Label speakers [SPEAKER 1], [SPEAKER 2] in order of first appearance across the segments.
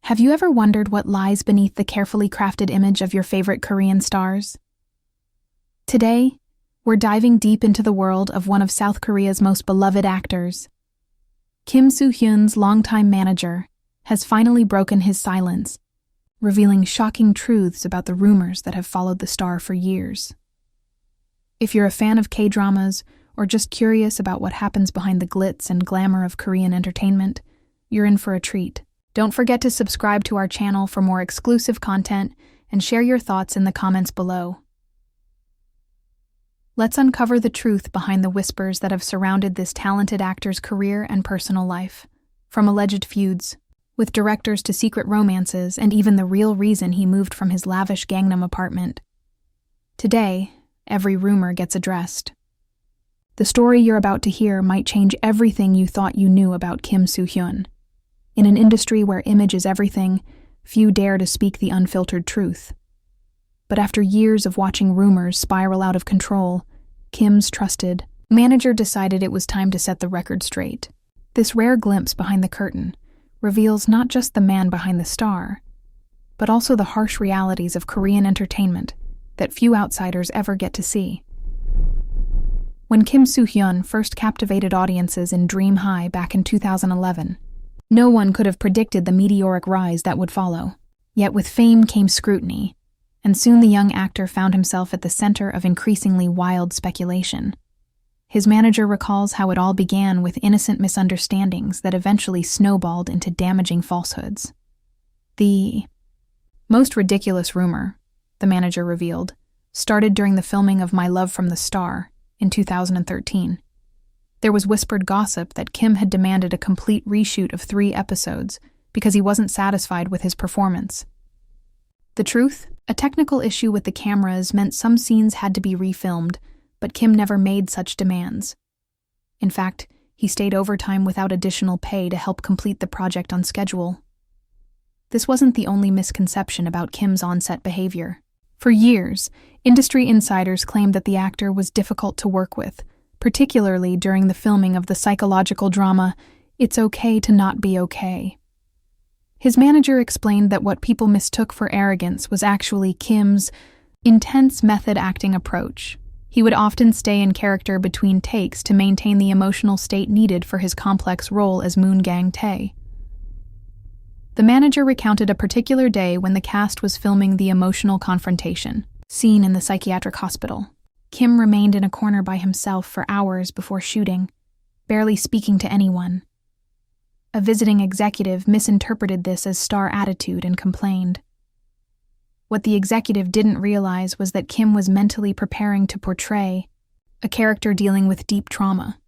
[SPEAKER 1] Have you ever wondered what lies beneath the carefully crafted image of your favorite Korean stars? Today, we're diving deep into the world of one of South Korea's most beloved actors. Kim Soo-hyun's longtime manager has finally broken his silence, revealing shocking truths about the rumors that have followed the star for years. If you're a fan of K-dramas or just curious about what happens behind the glitz and glamour of Korean entertainment, you're in for a treat. Don't forget to subscribe to our channel for more exclusive content and share your thoughts in the comments below. Let's uncover the truth behind the whispers that have surrounded this talented actor's career and personal life, from alleged feuds with directors to secret romances and even the real reason he moved from his lavish Gangnam apartment. Today, every rumor gets addressed. The story you're about to hear might change everything you thought you knew about Kim Soo-hyun. In an industry where image is everything, few dare to speak the unfiltered truth. But after years of watching rumors spiral out of control, Kim's trusted manager decided it was time to set the record straight. This rare glimpse behind the curtain reveals not just the man behind the star, but also the harsh realities of Korean entertainment that few outsiders ever get to see. When Kim Soo-hyun first captivated audiences in Dream High back in 2011, no one could have predicted the meteoric rise that would follow. Yet with fame came scrutiny, and soon the young actor found himself at the center of increasingly wild speculation. His manager recalls how it all began with innocent misunderstandings that eventually snowballed into damaging falsehoods. The most ridiculous rumor, the manager revealed, started during the filming of My Love from the Star in 2013. There was whispered gossip that Kim had demanded a complete reshoot of 3 episodes because he wasn't satisfied with his performance. The truth? A technical issue with the cameras meant some scenes had to be refilmed, but Kim never made such demands. In fact, he stayed overtime without additional pay to help complete the project on schedule. This wasn't the only misconception about Kim's on-set behavior. For years, industry insiders claimed that the actor was difficult to work with, particularly during the filming of the psychological drama It's Okay to Not Be Okay. His manager explained that what people mistook for arrogance was actually Kim's intense method acting approach. He would often stay in character between takes to maintain the emotional state needed for his complex role as Moon Gang Tae. The manager recounted a particular day when the cast was filming the emotional confrontation scene in the psychiatric hospital. Kim remained in a corner by himself for hours before shooting, barely speaking to anyone. A visiting executive misinterpreted this as star attitude and complained. What the executive didn't realize was that Kim was mentally preparing to portray a character dealing with deep trauma.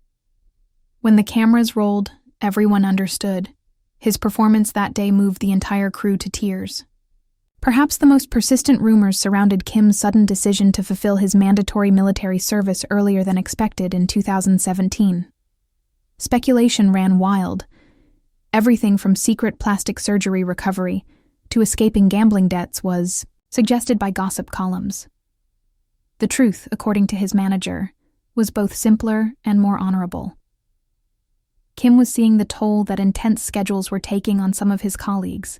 [SPEAKER 1] When the cameras rolled, everyone understood. His performance that day moved the entire crew to tears. Perhaps the most persistent rumors surrounded Kim's sudden decision to fulfill his mandatory military service earlier than expected in 2017. Speculation ran wild. Everything from secret plastic surgery recovery to escaping gambling debts was suggested by gossip columns. The truth, according to his manager, was both simpler and more honorable. Kim was seeing the toll that intense schedules were taking on some of his colleagues.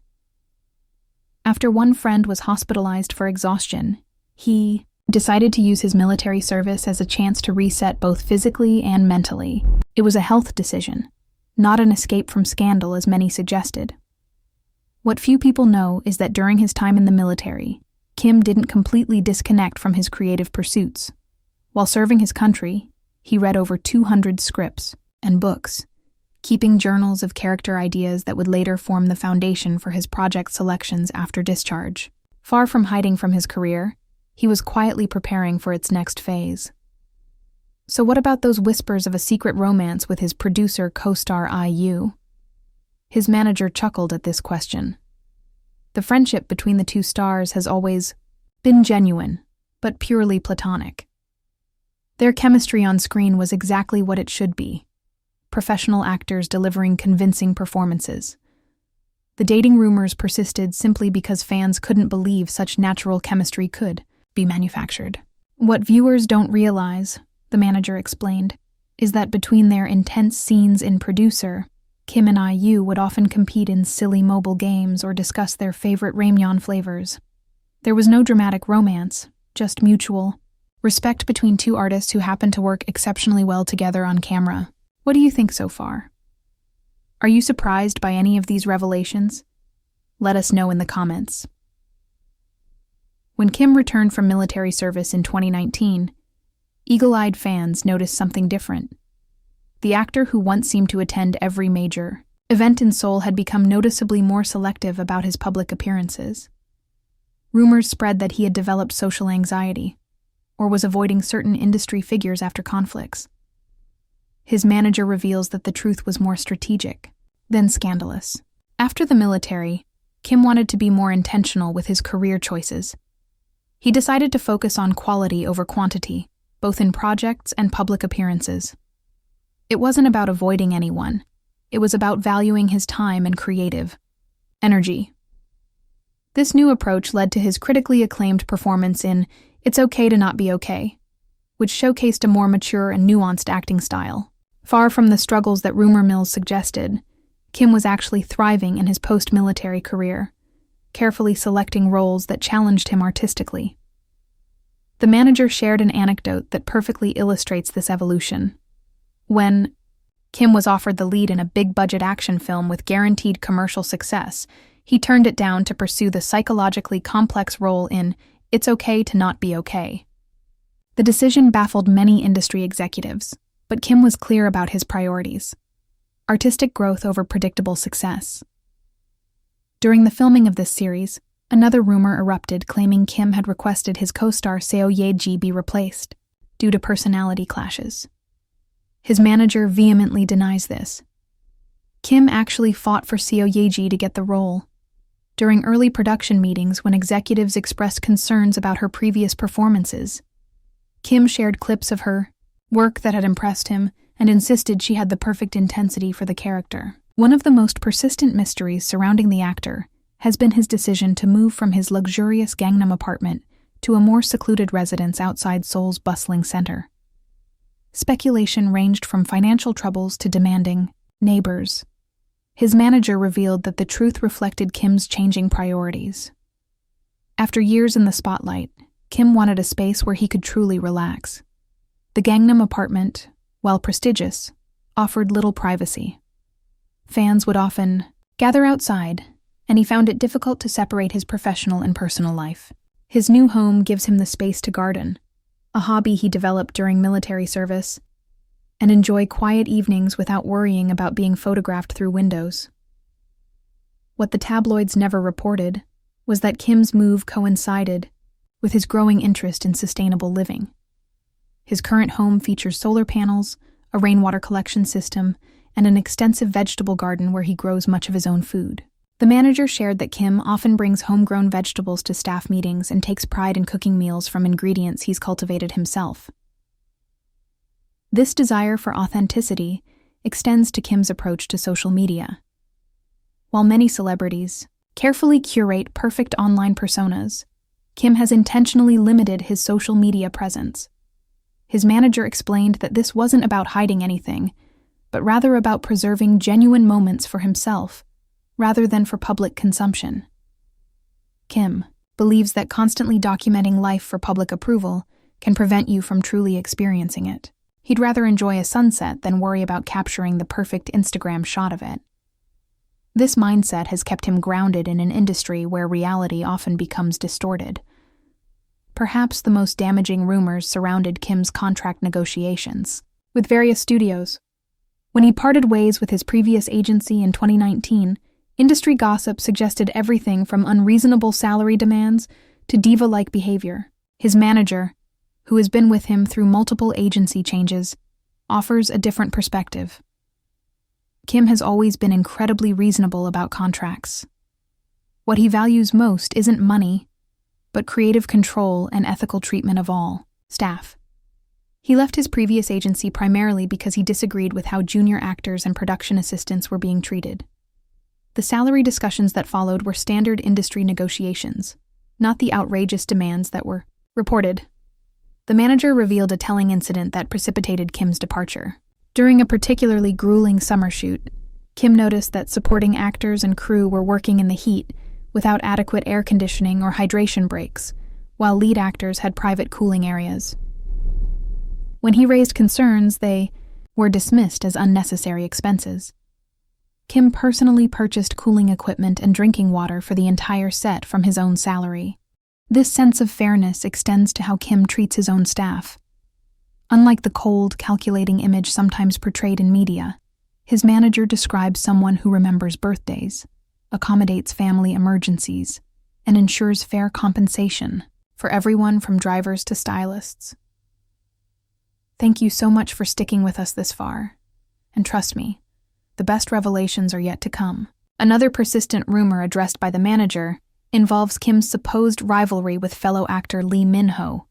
[SPEAKER 1] After one friend was hospitalized for exhaustion, he decided to use his military service as a chance to reset both physically and mentally. It was a health decision, not an escape from scandal as many suggested. What few people know is that during his time in the military, Kim didn't completely disconnect from his creative pursuits. While serving his country, he read over 200 scripts and books, keeping journals of character ideas that would later form the foundation for his project selections after discharge. Far from hiding from his career, he was quietly preparing for its next phase. So what about those whispers of a secret romance with his producer co-star IU? His manager chuckled at this question. The friendship between the two stars has always been genuine, but purely platonic. Their chemistry on screen was exactly what it should be. Professional actors delivering convincing performances. The dating rumors persisted simply because fans couldn't believe such natural chemistry could be manufactured. What viewers don't realize, the manager explained, is that between their intense scenes in producer Kim and IU would often compete in silly mobile games or discuss their favorite ramyeon flavors. There was no dramatic romance, just mutual respect between two artists who happened to work exceptionally well together on camera. What do you think so far? Are you surprised by any of these revelations? Let us know in the comments. When Kim returned from military service in 2019, eagle-eyed fans noticed something different. The actor who once seemed to attend every major event in Seoul had become noticeably more selective about his public appearances. Rumors spread that he had developed social anxiety, or was avoiding certain industry figures after conflicts. His manager reveals that the truth was more strategic than scandalous. After the military, Kim wanted to be more intentional with his career choices. He decided to focus on quality over quantity, both in projects and public appearances. It wasn't about avoiding anyone. It was about valuing his time and creative energy. This new approach led to his critically acclaimed performance in It's Okay to Not Be Okay, which showcased a more mature and nuanced acting style. Far from the struggles that rumor mills suggested, Kim was actually thriving in his post-military career, carefully selecting roles that challenged him artistically. The manager shared an anecdote that perfectly illustrates this evolution. When Kim was offered the lead in a big-budget action film with guaranteed commercial success, he turned it down to pursue the psychologically complex role in It's Okay to Not Be Okay. The decision baffled many industry executives, but Kim was clear about his priorities: artistic growth over predictable success. During the filming of this series, another rumor erupted claiming Kim had requested his co-star Seo Ye-ji be replaced due to personality clashes. His manager vehemently denies this. Kim actually fought for Seo Ye-ji to get the role. During early production meetings when executives expressed concerns about her previous performances, Kim shared clips of her work that had impressed him and insisted she had the perfect intensity for the character. One of the most persistent mysteries surrounding the actor has been his decision to move from his luxurious Gangnam apartment to a more secluded residence outside Seoul's bustling center. Speculation ranged from financial troubles to demanding neighbors. His manager revealed that the truth reflected Kim's changing priorities. After years in the spotlight, Kim wanted a space where he could truly relax. The Gangnam apartment, while prestigious, offered little privacy. Fans would often gather outside, and he found it difficult to separate his professional and personal life. His new home gives him the space to garden, a hobby he developed during military service, and enjoy quiet evenings without worrying about being photographed through windows. What the tabloids never reported was that Kim's move coincided with his growing interest in sustainable living. His current home features solar panels, a rainwater collection system, and an extensive vegetable garden where he grows much of his own food. The manager shared that Kim often brings homegrown vegetables to staff meetings and takes pride in cooking meals from ingredients he's cultivated himself. This desire for authenticity extends to Kim's approach to social media. While many celebrities carefully curate perfect online personas, Kim has intentionally limited his social media presence. His manager explained that this wasn't about hiding anything, but rather about preserving genuine moments for himself, rather than for public consumption. Kim believes that constantly documenting life for public approval can prevent you from truly experiencing it. He'd rather enjoy a sunset than worry about capturing the perfect Instagram shot of it. This mindset has kept him grounded in an industry where reality often becomes distorted. Perhaps the most damaging rumors surrounded Kim's contract negotiations with various studios. When he parted ways with his previous agency in 2019, industry gossip suggested everything from unreasonable salary demands to diva-like behavior. His manager, who has been with him through multiple agency changes, offers a different perspective. Kim has always been incredibly reasonable about contracts. What he values most isn't money, but creative control and ethical treatment of all staff. He left his previous agency primarily because he disagreed with how junior actors and production assistants were being treated. The salary discussions that followed were standard industry negotiations, not the outrageous demands that were reported. The manager revealed a telling incident that precipitated Kim's departure. During a particularly grueling summer shoot, Kim noticed that supporting actors and crew were working in the heat without adequate air conditioning or hydration breaks, while lead actors had private cooling areas. When he raised concerns, they were dismissed as unnecessary expenses. Kim personally purchased cooling equipment and drinking water for the entire set from his own salary. This sense of fairness extends to how Kim treats his own staff. Unlike the cold, calculating image sometimes portrayed in media, his manager describes someone who remembers birthdays, accommodates family emergencies, and ensures fair compensation for everyone from drivers to stylists. Thank you so much for sticking with us this far. And trust me, the best revelations are yet to come. Another persistent rumor addressed by the manager involves Kim's supposed rivalry with fellow actor Lee Min-ho.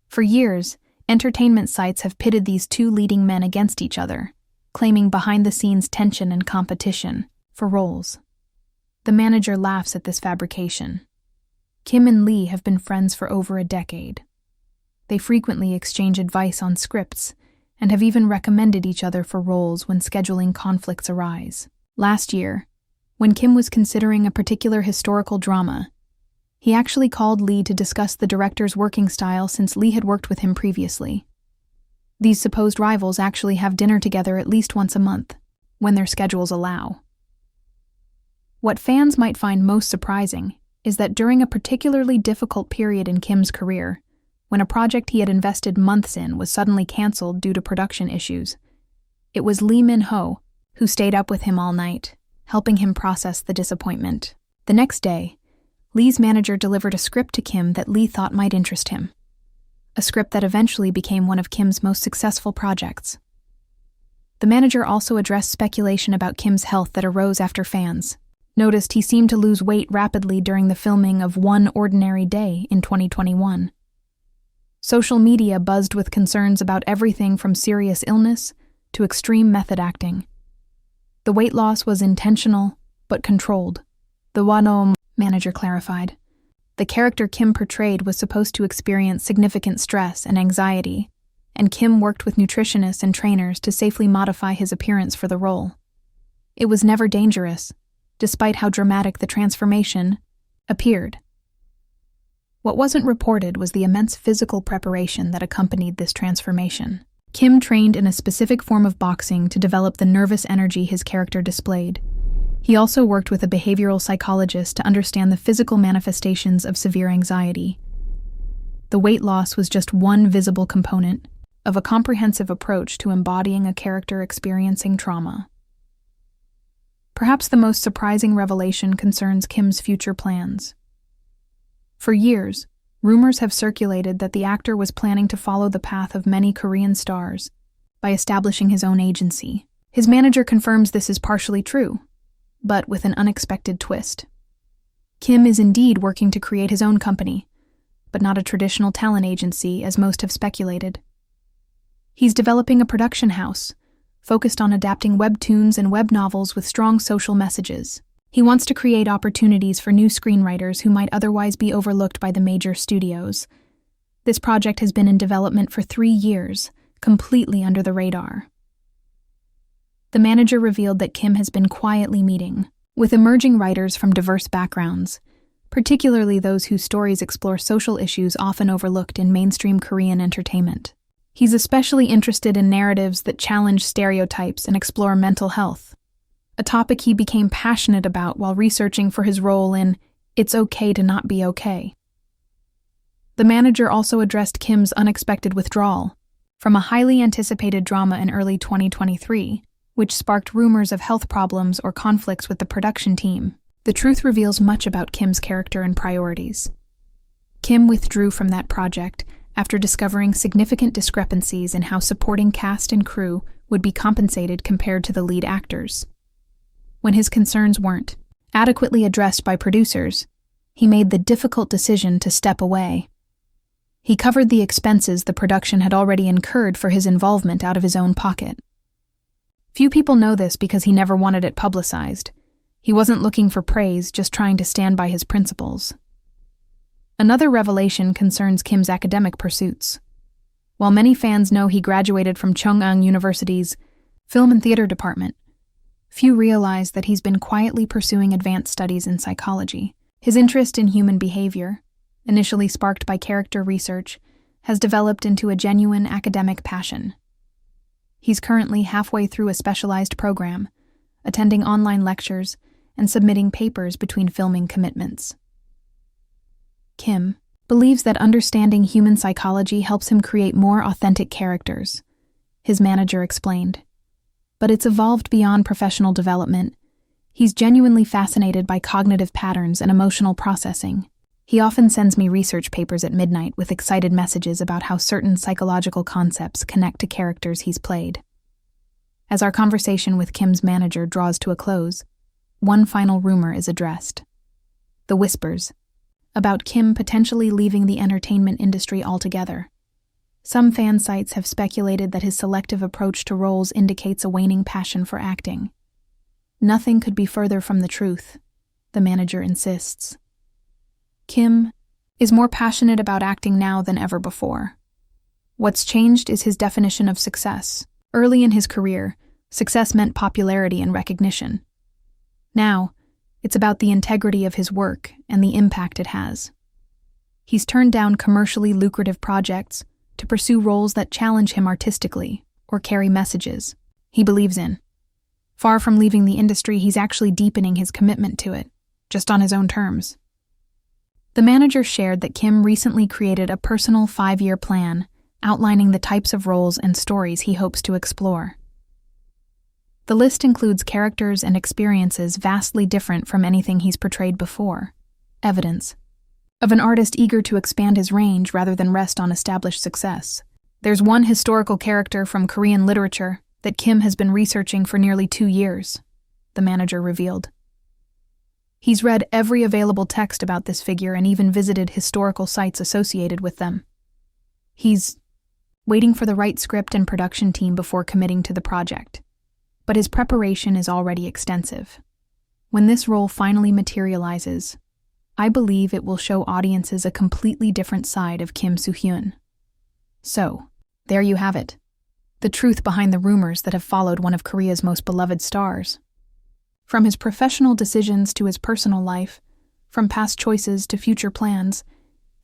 [SPEAKER 1] For years, entertainment sites have pitted these two leading men against each other, claiming behind-the-scenes tension and competition for roles. The manager laughs at this fabrication. Kim and Lee have been friends for over a decade. They frequently exchange advice on scripts and have even recommended each other for roles when scheduling conflicts arise. Last year, when Kim was considering a particular historical drama, he actually called Lee to discuss the director's working style since Lee had worked with him previously. These supposed rivals actually have dinner together at least once a month, when their schedules allow. What fans might find most surprising is that during a particularly difficult period in Kim's career, when a project he had invested months in was suddenly canceled due to production issues, it was Lee Min-ho who stayed up with him all night, helping him process the disappointment. The next day, Lee's manager delivered a script to Kim that Lee thought might interest him, a script that eventually became one of Kim's most successful projects. The manager also addressed speculation about Kim's health that arose after fans noticed he seemed to lose weight rapidly during the filming of One Ordinary Day in 2021. Social media buzzed with concerns about everything from serious illness to extreme method acting. The weight loss was intentional, but controlled, the Wano manager clarified. The character Kim portrayed was supposed to experience significant stress and anxiety, and Kim worked with nutritionists and trainers to safely modify his appearance for the role. It was never dangerous, despite how dramatic the transformation appeared. What wasn't reported was the immense physical preparation that accompanied this transformation. Kim trained in a specific form of boxing to develop the nervous energy his character displayed. He also worked with a behavioral psychologist to understand the physical manifestations of severe anxiety. The weight loss was just one visible component of a comprehensive approach to embodying a character experiencing trauma. Perhaps the most surprising revelation concerns Kim's future plans. For years, rumors have circulated that the actor was planning to follow the path of many Korean stars by establishing his own agency. His manager confirms this is partially true, but with an unexpected twist. Kim is indeed working to create his own company, but not a traditional talent agency as most have speculated. He's developing a production house, focused on adapting webtoons and web novels with strong social messages. He wants to create opportunities for new screenwriters who might otherwise be overlooked by the major studios. This project has been in development for 3 years, completely under the radar. The manager revealed that Kim has been quietly meeting with emerging writers from diverse backgrounds, particularly those whose stories explore social issues often overlooked in mainstream Korean entertainment. He's especially interested in narratives that challenge stereotypes and explore mental health, a topic he became passionate about while researching for his role in It's Okay to Not Be Okay. The manager also addressed Kim's unexpected withdrawal from a highly anticipated drama in early 2023, which sparked rumors of health problems or conflicts with the production team. The truth reveals much about Kim's character and priorities. Kim withdrew from that project after discovering significant discrepancies in how supporting cast and crew would be compensated compared to the lead actors. When his concerns weren't adequately addressed by producers, he made the difficult decision to step away. He covered the expenses the production had already incurred for his involvement out of his own pocket. Few people know this because he never wanted it publicized. He wasn't looking for praise, just trying to stand by his principles. Another revelation concerns Kim's academic pursuits. While many fans know he graduated from Chungcheong University's Film and Theater Department, Few realize that he's been quietly pursuing advanced studies in psychology. His interest in human behavior, initially sparked by character research, has developed into a genuine academic passion. He's currently halfway through a specialized program, attending online lectures and submitting papers between filming commitments. Kim believes that understanding human psychology helps him create more authentic characters, his manager explained. But it's evolved beyond professional development. He's genuinely fascinated by cognitive patterns and emotional processing. He often sends me research papers at midnight with excited messages about how certain psychological concepts connect to characters he's played. As our conversation with Kim's manager draws to a close, one final rumor is addressed. The whispers about Kim potentially leaving the entertainment industry altogether. Some fan sites have speculated that his selective approach to roles indicates a waning passion for acting. Nothing could be further from the truth, the manager insists. Kim is more passionate about acting now than ever before. What's changed is his definition of success. Early in his career, success meant popularity and recognition. Now, it's about the integrity of his work and the impact it has. He's turned down commercially lucrative projects to pursue roles that challenge him artistically or carry messages he believes in. Far from leaving the industry, he's actually deepening his commitment to it, just on his own terms. The manager shared that Kim recently created a personal 5-year plan outlining the types of roles and stories he hopes to explore. The list includes characters and experiences vastly different from anything he's portrayed before, evidence of an artist eager to expand his range rather than rest on established success. There's one historical character from Korean literature that Kim has been researching for nearly 2 years, the manager revealed. He's read every available text about this figure and even visited historical sites associated with them. He's waiting for the right script and production team before committing to the project. But his preparation is already extensive. When this role finally materializes, I believe it will show audiences a completely different side of Kim Soo-hyun. So, there you have it. The truth behind the rumors that have followed one of Korea's most beloved stars. From his professional decisions to his personal life, from past choices to future plans,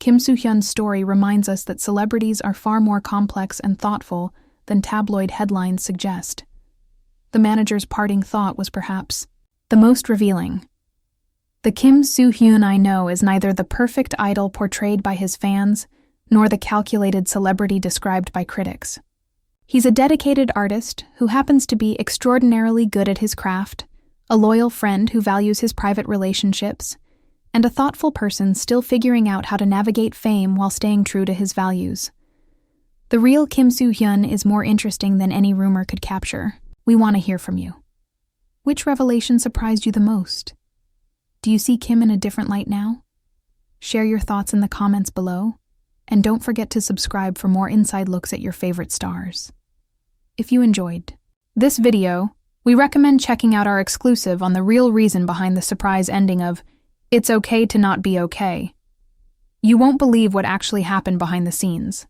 [SPEAKER 1] Kim Soo-hyun's story reminds us that celebrities are far more complex and thoughtful than tabloid headlines suggest. The manager's parting thought was perhaps the most revealing. The Kim Soo-hyun I know is neither the perfect idol portrayed by his fans nor the calculated celebrity described by critics. He's a dedicated artist who happens to be extraordinarily good at his craft, a loyal friend who values his private relationships, and a thoughtful person still figuring out how to navigate fame while staying true to his values. The real Kim Soo-hyun is more interesting than any rumor could capture. We want to hear from you. Which revelation surprised you the most? Do you see Kim in a different light now? Share your thoughts in the comments below, and don't forget to subscribe for more inside looks at your favorite stars. If you enjoyed this video, we recommend checking out our exclusive on the real reason behind the surprise ending of It's Okay to Not Be Okay. You won't believe what actually happened behind the scenes.